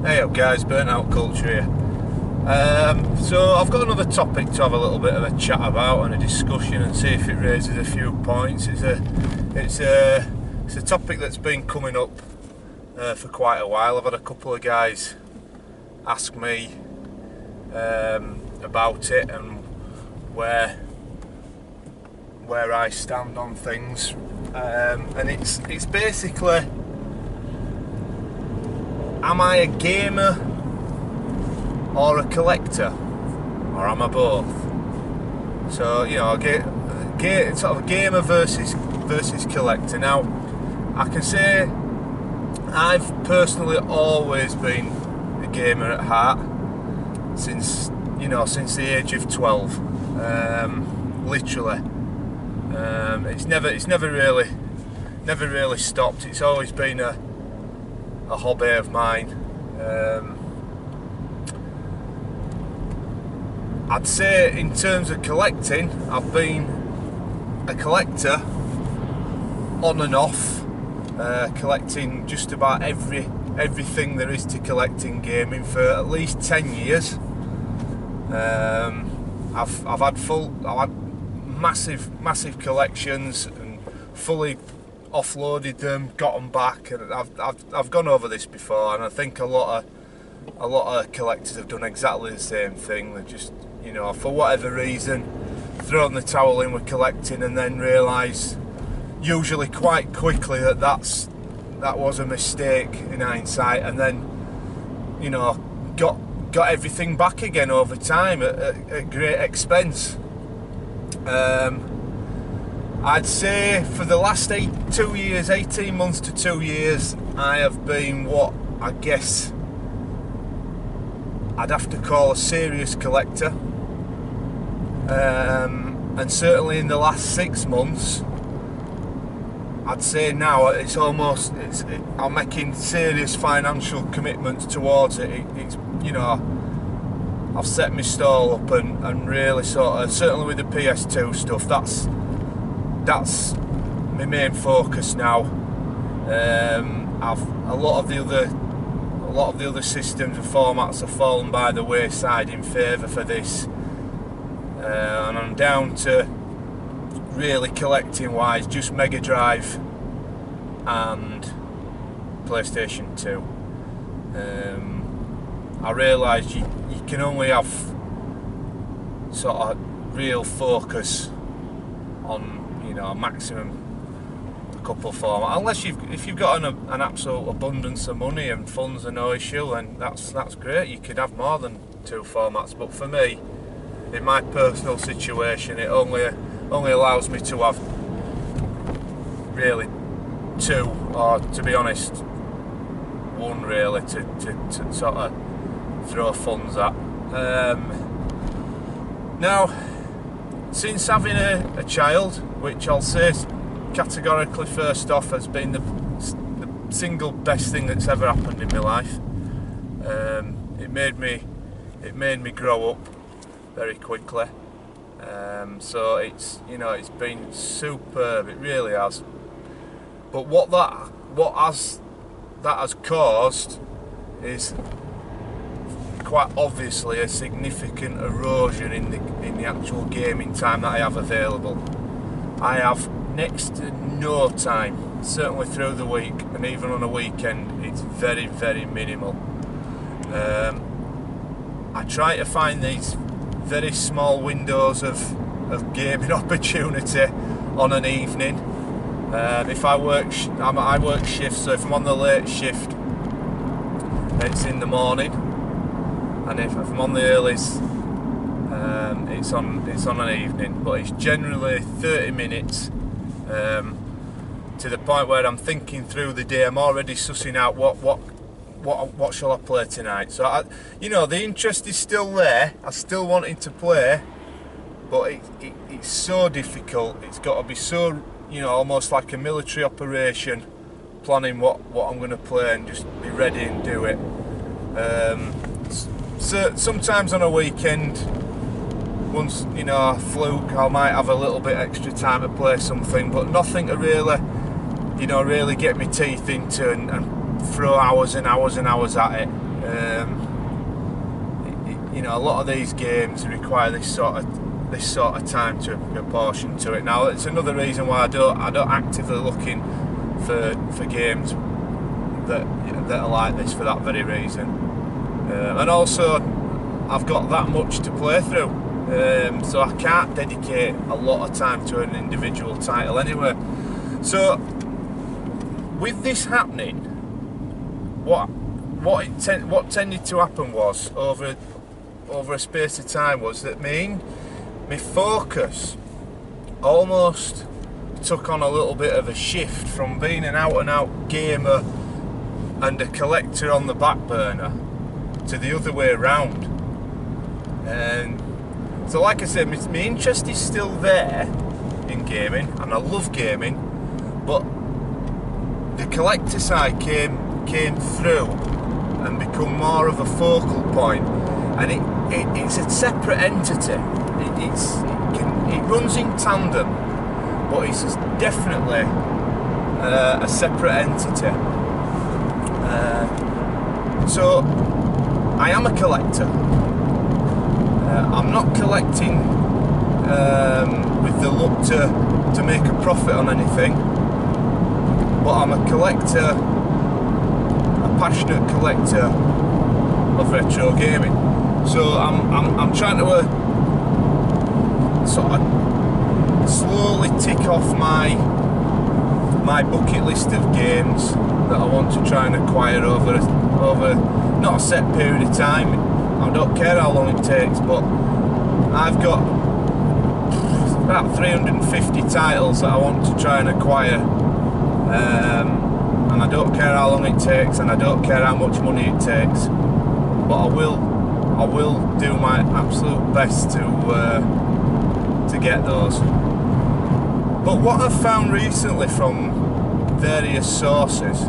Hey up guys, burnout culture here. So I've got another topic to have a little bit of a chat about and a discussion and see if it raises a few points. It's a topic that's been coming up for quite a while. I've had a couple of guys ask me about it and where I stand on things, and it's basically, am I a gamer or a collector, or am I both? So sort of a gamer versus collector. Now, I can say I've personally always been a gamer at heart since the age of 12. Literally, it's never really stopped. It's always been a hobby of mine. I'd say in terms of collecting, I've been a collector on and off, collecting just about everything there is to collect in gaming for at least 10 years. I've had massive collections and fully offloaded them, got them back, and I've gone over this before, and I think a lot of collectors have done exactly the same thing. They're just, for whatever reason, thrown the towel in with collecting and then realise, usually quite quickly, that was a mistake in hindsight, and then got everything back again over time at great expense. I'd say for the last 18 months to 2 years, I have been what I guess I'd have to call a serious collector. And certainly in the last 6 months, I'd say now I'm making serious financial commitments towards it. I've set my stall up and really certainly with the PS2 stuff, that's my main focus now. A lot of the other systems and formats have fallen by the wayside in favour for this, and I'm down to really collecting wise just Mega Drive and PlayStation 2. I realised you can only have sort of real focus on a maximum couple format, unless if you've got an absolute abundance of money and funds are no issue, then that's great. You could have more than 2 formats, but for me, in my personal situation, it only allows me to have really 2, or to be honest, 1 really to sort of throw funds at. Now, since having a child, which I'll say categorically first off has been the single best thing that's ever happened in my life. It made me grow up very quickly. So it's been superb. It really has. But what that has caused is quite obviously a significant erosion in the actual gaming time that I have available. I have next to no time, certainly through the week, and even on a weekend it's very, very minimal. I try to find these very small windows of gaming opportunity on an evening. If I work shifts, so if I'm on the late shift, it's in the morning, and if I'm on the earlies, it's on an evening. But it's generally 30 minutes, to the point where I'm thinking through the day. I'm already sussing out what shall I play tonight. So the interest is still there. I still wanting to play, but it's so difficult. It's got to be so almost like a military operation, planning what I'm going to play and just be ready and do it. So sometimes on a weekend, once a fluke, I might have a little bit extra time to play something, but nothing to really get my teeth into and throw hours and hours and hours at it. You know, a lot of these games require this sort of time to proportion to it. Now, it's another reason why I don't actively looking for games that are like this for that very reason. And also, I've got that much to play through, so I can't dedicate a lot of time to an individual title anyway. So, with this happening, what tended to happen was over a space of time was that my focus almost took on a little bit of a shift from being an out-and-out gamer and a collector on the back burner to the other way around. And so, like I said, my interest is still there in gaming, and I love gaming, but the collector side came through and become more of a focal point, and it's a separate entity. It runs in tandem, but it's definitely a separate entity. So I am a collector. I'm not collecting with the look to make a profit on anything, but I'm a collector, a passionate collector of retro gaming. So I'm trying to sort of slowly tick off my bucket list of games that I want to try and acquire over not a set period of time. I don't care how long it takes, but I've got about 350 titles that I want to try and acquire, and I don't care how long it takes, and I don't care how much money it takes, but I will do my absolute best to get those. But what I've found recently from various sources,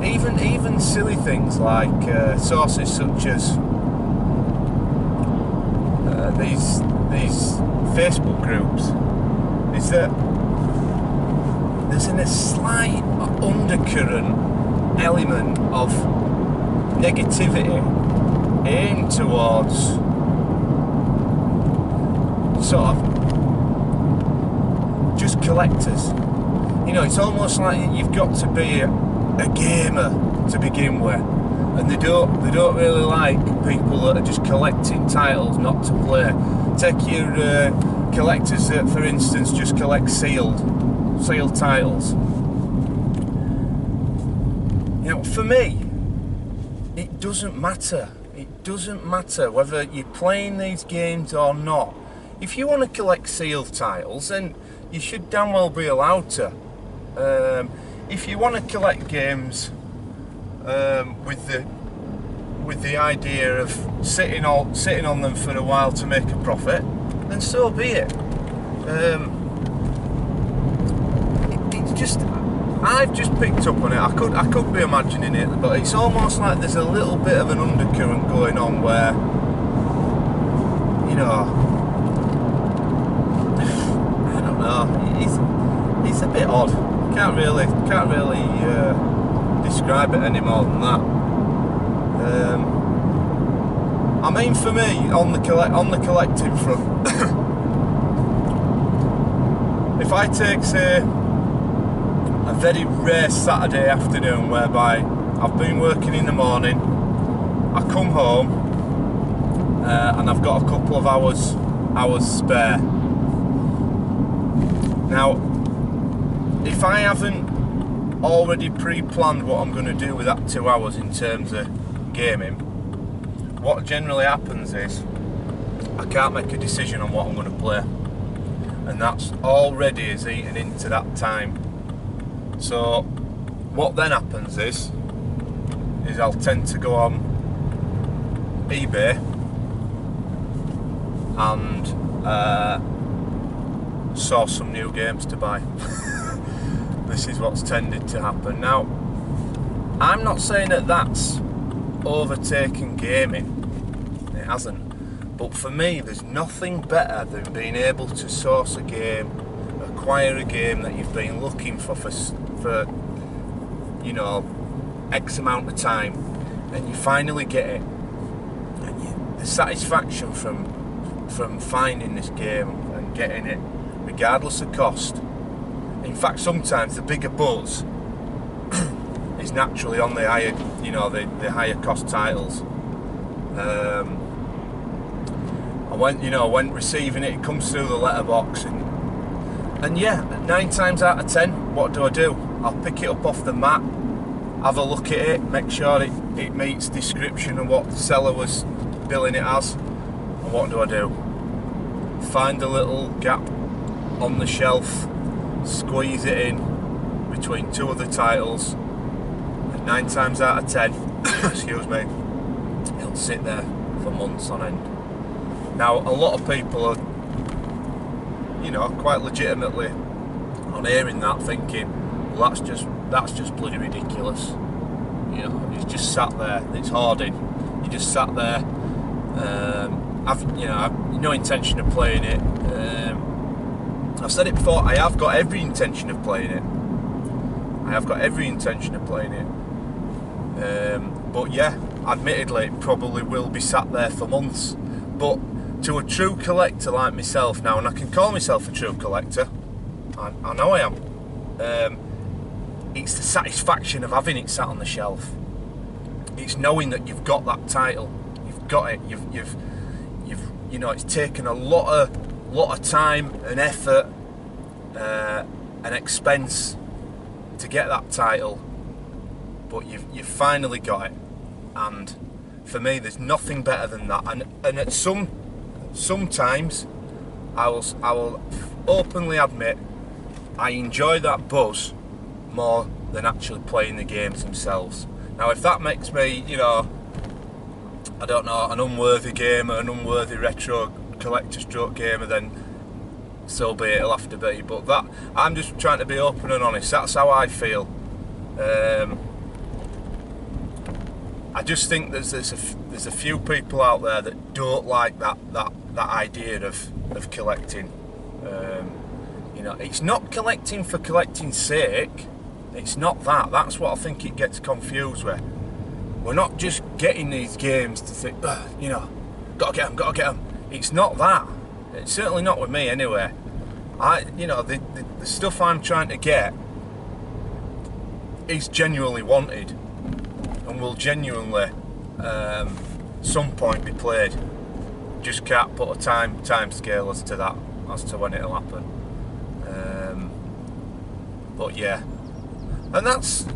even silly things like sources such as these Facebook groups, is that there's a slight undercurrent element of negativity aimed towards sort of just collectors. You know, it's almost like you've got to be a gamer to begin with, and they don't really like people that are just collecting titles not to play. Take your collectors that, for instance, just collect sealed titles. You know, for me, it doesn't matter. It doesn't matter whether you're playing these games or not. If you want to collect sealed titles, then you should damn well be allowed to. If you want to collect games with the idea of sitting on them for a while to make a profit, then so be it. It's just, I've just picked up on it. I could be imagining it, but it's almost like there's a little bit of an undercurrent going on where, you know, I don't know. It's a bit odd. Can't really describe it any more than that. I mean, for me, on the collecting front, if I take, say, a very rare Saturday afternoon whereby I've been working in the morning, I come home and I've got a couple of hours spare. Now, if I haven't already pre-planned what I'm going to do with that 2 hours in terms of gaming, what generally happens is I can't make a decision on what I'm going to play, and that's already is eating into that time. So what then happens is I'll tend to go on eBay and source some new games to buy. This is what's tended to happen. Now, I'm not saying that that's overtaken gaming. It hasn't. But for me, there's nothing better than being able to source a game, acquire a game that you've been looking for you know, X amount of time, and you finally get it, and the satisfaction from finding this game and getting it, regardless of cost. In fact, sometimes the bigger buzz is naturally on the higher, the higher cost titles. When receiving it, it comes through the letterbox, and yeah, 9 times out of 10, what do? I'll pick it up off the mat, have a look at it, make sure it meets description of what the seller was billing it as, and what do? Find a little gap on the shelf, squeeze it in between 2 other titles, and 9 times out of 10, excuse me, it'll sit there for months on end. Now, a lot of people are, quite legitimately on hearing that, thinking, well, that's just bloody ridiculous. It's just sat there. It's hoarding. You just sat there. I've no intention of playing it. I've said it before. I have got every intention of playing it. But yeah, admittedly, it probably will be sat there for months. But to a true collector like myself now, and I can call myself a true collector, I know I am, it's the satisfaction of having it sat on the shelf. It's knowing that you've got that title, you've got it, you've it's taken a lot of time and effort and expense to get that title, but you've finally got it. And for me, there's nothing better than that. And at sometimes I will openly admit I enjoy that buzz more than actually playing the games themselves. Now, if that makes me, I don't know, an unworthy gamer, an unworthy retro collector stroke gamer, then so be it, it'll have to be. But that, I'm just trying to be open and honest. That's how I feel. I just think there's a few people out there that don't like that idea of collecting. It's not collecting for collecting's sake. It's not that. That's what I think it gets confused with. We're not just getting these games to think, gotta get them. It's not that. It's certainly not with me anyway. The stuff I'm trying to get is genuinely wanted and will genuinely some point be played. Just can't put a time scale as to that, as to when it'll happen. But yeah, and that's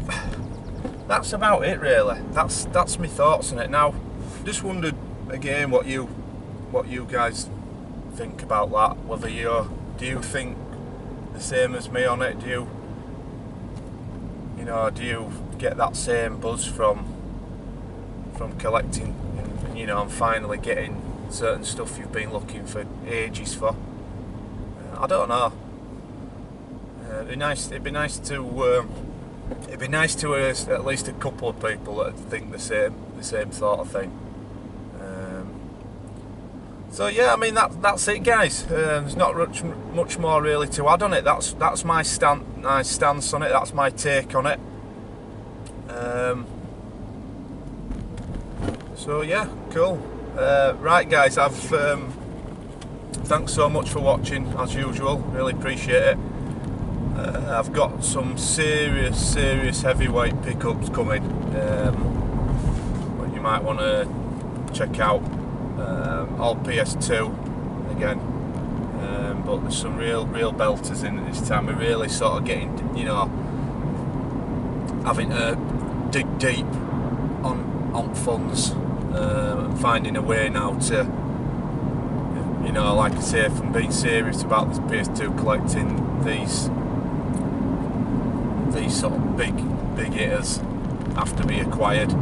about it really. That's my thoughts on it. Now, just wondered again what you guys think about that. Whether do you think the same as me on it? Do you get that same buzz from collecting, and finally getting certain stuff you've been looking for ages for? I don't know. It'd be nice to at least a couple of people that think the same sort of thing. So yeah, I mean that's it, guys. There's not much more really to add on it. That's my stance on it. That's my take on it. So yeah, cool. Right, guys. Thanks so much for watching as usual. Really appreciate it. I've got some serious heavyweight pickups coming. But you might want to check out. All PS2 again, but there's some real belters in this time. We're really sort of getting, having to dig deep on funds, finding a way now to, like I say, from being serious about this PS2 collecting, these sort of big hitters have to be acquired.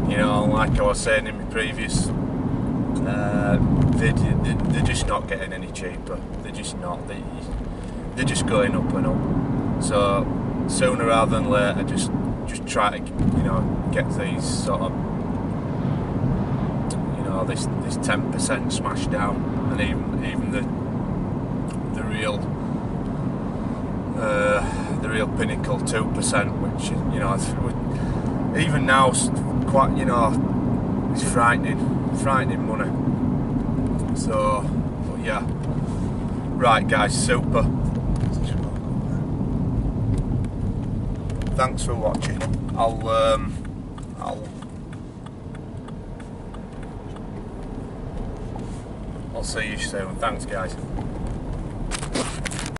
Like I was saying in my previous. They're just not getting any cheaper. They're just not. They're just going up and up. So sooner rather than later, just try to get these sort of this 10% smashed down, and even the real pinnacle 2%, which even now, quite, you know, it's frightening money. So, but yeah. Right, guys, super. Thanks for watching. I'll see you soon. Thanks, guys.